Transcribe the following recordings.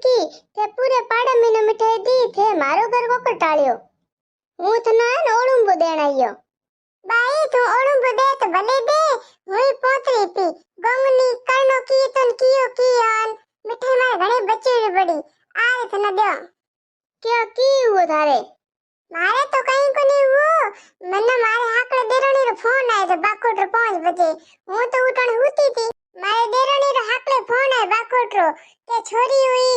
गुटकी ते पूरे पाड़ा में मिठाई दी थे मारो घर को कटाळ्यो हूं थना ओळुंबो देण आयो बाई तू ओळुंबो दे तो भले दे हुई पोतरी पी गंगनी करनो कीर्तन कियो कियान मिठाई मारे घणी बचेड़ी पड़ी आ रे थना दे क्या की हुआ थारे मारे तो कहीं को नहीं हुआ मन्ने मारे हाकड़े देरानी रो फोन आयो तो बाकोट रो 5 बजे हूं तो उठण हुती थी मारे देरानी रो हाकड़े फोन आयो बाकोट रो के छोरी हुई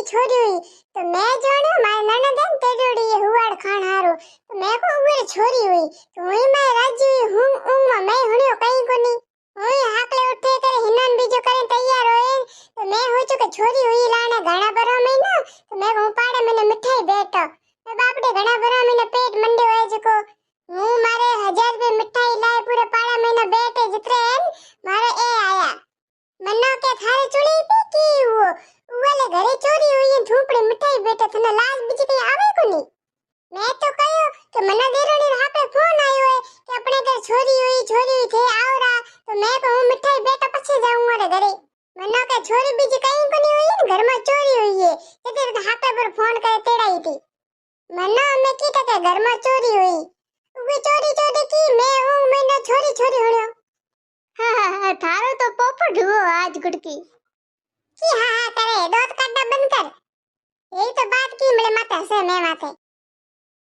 तो मैं जाने मारे ननद है तेड़ोड़ी हुवाड़ खान हारो तो मैं को उरे छोरी हुई तो हुई मैं राजी हुई हूं मैं हुनियो कहीं को नहीं हुई हाकड़े उठे करे हिनन बीजो करे तैयार होए तो मैं हो चुके छोरी हुई लाने घणा भरा महीना तो मैं को पाड़े मैंने मिठाई बेटो बापडे घणा भरा महीने पेट मंडे होए जको हूं मारे 1000 रुपए मिठाई लाए पूरे पाड़ा महीना बेटे जितरे हैं मारे ए आया मन्ना के थारे चुड़ी पी की हुओ वाले घरे चोरी हुई है झूपड़ी मिठाई बेटे तने लाज बीजी कई आवे को नहीं मैं तो कहो कि मन्ना देरानी रे हाथे फोन आयो है कि अपने घर छोरी हुई थे आवरा तो मैं कहूं मिठाई बेटा पछे जाऊं मारे घरे मन्ना के छोरी बीजी कई को नहीं हुई है घर में चोरी हुई है तेरे हाथे पर फोन करे तेड़ाई थी मन्ना मैं की टके घर में चोरी हुई वे चोरी की मैं हूं मैंने छोरी होयो हां थारो तो पोपट हुओ आज गुटकी की हां करे दोत काटा बंद कर यही तो बात की मेरे माथे से मैं माथे